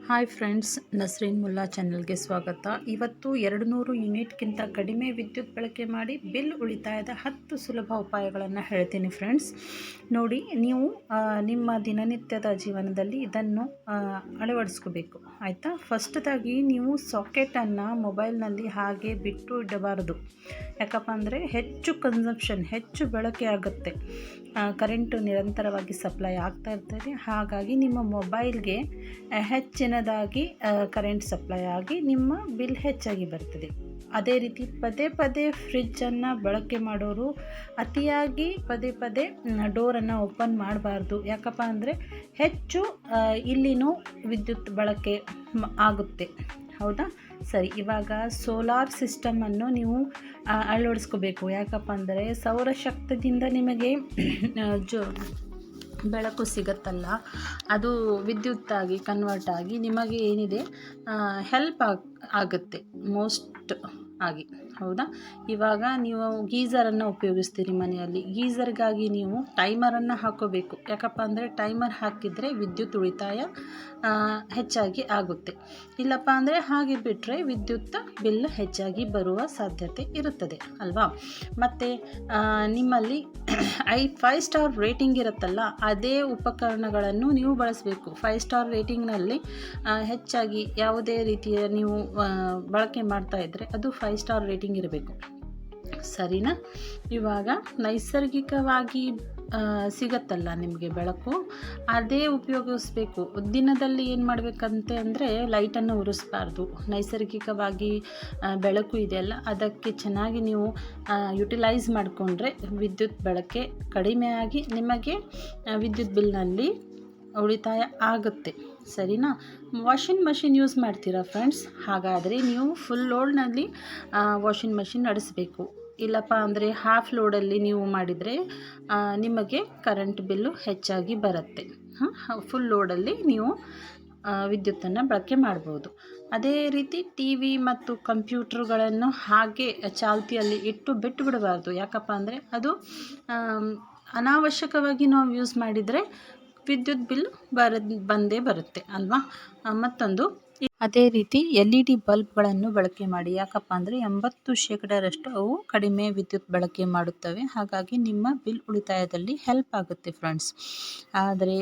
Hi friends, Nasreen Mulla ಚಾನಲ್ಗೆ ಸ್ವಾಗತ. ಇವತ್ತು 200 ಯೂನಿಟ್ಗಿಂತ ಕಡಿಮೆ ವಿದ್ಯುತ್ ಬಳಕೆ ಮಾಡಿ ಬಿಲ್ ಉಳಿತಾಯದ 10 ಸುಲಭ ಉಪಾಯಗಳನ್ನು ಹೇಳ್ತೀನಿ ಫ್ರೆಂಡ್ಸ್. ನೋಡಿ, ನೀವು ನಿಮ್ಮ ದಿನನಿತ್ಯದ ಜೀವನದಲ್ಲಿ ಇದನ್ನು ಅಳವಡಿಸ್ಕೋಬೇಕು, ಆಯಿತಾ. ಫಸ್ಟ್ದಾಗಿ ನೀವು ಸಾಕೆಟನ್ನು ಮೊಬೈಲ್ನಲ್ಲಿ ಹಾಗೆ ಬಿಟ್ಟು ಇಡಬಾರ್ದು. ಯಾಕಪ್ಪ ಅಂದರೆ ಹೆಚ್ಚು ಬಳಕೆ ಆಗುತ್ತೆ. ಕರೆಂಟು ನಿರಂತರವಾಗಿ ಸಪ್ಲೈ ಆಗ್ತಾ ಇರ್ತದೆ. ಹಾಗಾಗಿ ನಿಮ್ಮ ಮೊಬೈಲ್ಗೆ ಹೆಚ್ಚಿನದಾಗಿ ಕರೆಂಟ್ ಸಪ್ಲೈ ಆಗಿ ನಿಮ್ಮ ಬಿಲ್ ಹೆಚ್ಚಾಗಿ ಬರ್ತದೆ. ಅದೇ ರೀತಿ ಪದೇ ಫ್ರಿಜ್ಜನ್ನು ಬಳಕೆ ಮಾಡೋರು ಅತಿಯಾಗಿ ಪದೇ ಡೋರನ್ನು ಓಪನ್ ಮಾಡಬಾರ್ದು. ಯಾಕಪ್ಪ ಅಂದರೆ ಹೆಚ್ಚು ಇಲ್ಲಿನೂ ವಿದ್ಯುತ್ ಬಳಕೆ ಆಗುತ್ತೆ, ಹೌದಾ. ಸರಿ, ಇವಾಗ ಸೋಲಾರ್ ಸಿಸ್ಟಮನ್ನು ನೀವು ಅಳವಡಿಸ್ಕೋಬೇಕು. ಯಾಕಪ್ಪ ಅಂದರೆ ಸೌರಶಕ್ತಿಯಿಂದ ನಿಮಗೆ ಬೆಳಕು ಸಿಗುತ್ತಲ್ಲ, ಅದು ವಿದ್ಯುತ್ತಾಗಿ ಕನ್ವರ್ಟ್ ಆಗಿ ನಿಮಗೆ ಏನಿದೆ ಹೆಲ್ಪ್ ಆಗುತ್ತೆ ಮೋಸ್ಟ್ ಆಗಿ, ಹೌದಾ. ಇವಾಗ ನೀವು ಗೀಝರನ್ನು ಉಪಯೋಗಿಸ್ತೀರಿ ಮನೆಯಲ್ಲಿ. ಗೀಝರ್ಗಾಗಿ ನೀವು ಟೈಮರನ್ನು ಹಾಕೋಬೇಕು. ಯಾಕಪ್ಪ ಅಂದರೆ ಟೈಮರ್ ಹಾಕಿದರೆ ವಿದ್ಯುತ್ ಉಳಿತಾಯ ಹೆಚ್ಚಾಗಿ ಆಗುತ್ತೆ. ಇಲ್ಲಪ್ಪ ಅಂದರೆ ಹಾಗೆ ಬಿಟ್ಟರೆ ವಿದ್ಯುತ್ ಬಿಲ್ ಹೆಚ್ಚಾಗಿ ಬರುವ ಸಾಧ್ಯತೆ ಇರುತ್ತದೆ ಅಲ್ವಾ. ಮತ್ತು ನಿಮ್ಮಲ್ಲಿ 5 ಸ್ಟಾರ್ ರೇಟಿಂಗ್ ಇರುತ್ತಲ್ಲ, ಅದೇ ಉಪಕರಣಗಳನ್ನು ನೀವು ಬಳಸಬೇಕು. 5 ಸ್ಟಾರ್ ರೇಟಿಂಗ್ನಲ್ಲಿ ಹೆಚ್ಚಾಗಿ ಯಾವುದೇ ರೀತಿಯ ನೀವು ಬಳಕೆ ಮಾಡ್ತಾ ಇದ್ದರೆ ಅದು 5 ಸ್ಟಾರ್ ರೇಟಿಂಗ್ ಇರಬೇಕು, ಸರಿನಾ. ಇವಾಗ ನೈಸರ್ಗಿಕವಾಗಿ ಸಿಗತ್ತಲ್ಲ ನಿಮಗೆ ಬೆಳಕು, ಅದೇ ಉಪಯೋಗಿಸ್ಬೇಕು. ದಿನದಲ್ಲಿ ಏನು ಮಾಡಬೇಕಂತೆ ಅಂದರೆ ಲೈಟನ್ನು ಉರಿಸ್ಬಾರ್ದು. ನೈಸರ್ಗಿಕವಾಗಿ ಬೆಳಕು ಇದೆಯಲ್ಲ, ಅದಕ್ಕೆ ಚೆನ್ನಾಗಿ ನೀವು ಯುಟಿಲೈಸ್ ಮಾಡಿಕೊಂಡ್ರೆ ವಿದ್ಯುತ್ ಬಳಕೆ ಕಡಿಮೆಯಾಗಿ ನಿಮಗೆ ವಿದ್ಯುತ್ ಬಿಲ್ನಲ್ಲಿ ಉಳಿತಾಯ ಆಗುತ್ತೆ, ಸರಿನಾ. ವಾಷಿಂಗ್ ಮಷಿನ್ ಯೂಸ್ ಮಾಡ್ತೀರಾ ಫ್ರೆಂಡ್ಸ್? ಹಾಗಾದರೆ ನೀವು ಫುಲ್ ಲೋಡ್ನಲ್ಲಿ ವಾಷಿಂಗ್ ಮಷಿನ್ ನಡೆಸಬೇಕು. ಇಲ್ಲಪ್ಪ ಅಂದರೆ ಹಾಫ್ ಲೋಡಲ್ಲಿ ನೀವು ಮಾಡಿದರೆ ನಿಮಗೆ ಕರೆಂಟ್ ಬಿಲ್ಲು ಹೆಚ್ಚಾಗಿ ಬರುತ್ತೆ. ಫುಲ್ ಲೋಡಲ್ಲಿ ನೀವು ವಿದ್ಯುತ್ತನ್ನು ಬಳಕೆ ಮಾಡ್ಬೋದು. ಅದೇ ರೀತಿ TV ಮತ್ತು ಕಂಪ್ಯೂಟ್ರುಗಳನ್ನು ಹಾಗೆ ಚಾಲ್ತಿಯಲ್ಲಿ ಬಿಟ್ಟು ಬಿಡಬಾರ್ದು. ಯಾಕಪ್ಪ ಅಂದರೆ ಅದು ಅನಾವಶ್ಯಕವಾಗಿ ನಾವು ಯೂಸ್ ಮಾಡಿದರೆ ವಿದ್ಯುತ್ ಬಿಲ್ ಬಂದೇ ಬರುತ್ತೆ ಅಲ್ವಾ. ಮತ್ತೊಂದು, ಅದೇ ರೀತಿ LED ಬಲ್ಬ್ಗಳನ್ನು ಬಳಕೆ ಮಾಡಿ. ಯಾಕಪ್ಪ ಅಂದರೆ 80% ಅವು ಕಡಿಮೆ ವಿದ್ಯುತ್ ಬಳಕೆ ಮಾಡುತ್ತವೆ. ಹಾಗಾಗಿ ನಿಮ್ಮ ಬಿಲ್ ಉಳಿತಾಯದಲ್ಲಿ ಹೆಲ್ಪ್ ಆಗುತ್ತೆ ಫ್ರೆಂಡ್ಸ್. ಆದರೆ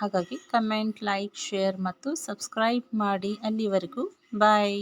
ಹಾಗಾಗಿ ಕಮೆಂಟ್, ಲೈಕ್, ಶೇರ್ ಮತ್ತು ಸಬ್ಸ್ಕ್ರೈಬ್ ಮಾಡಿ. ಅಲ್ಲಿವರೆಗೂ ಬಾಯ್.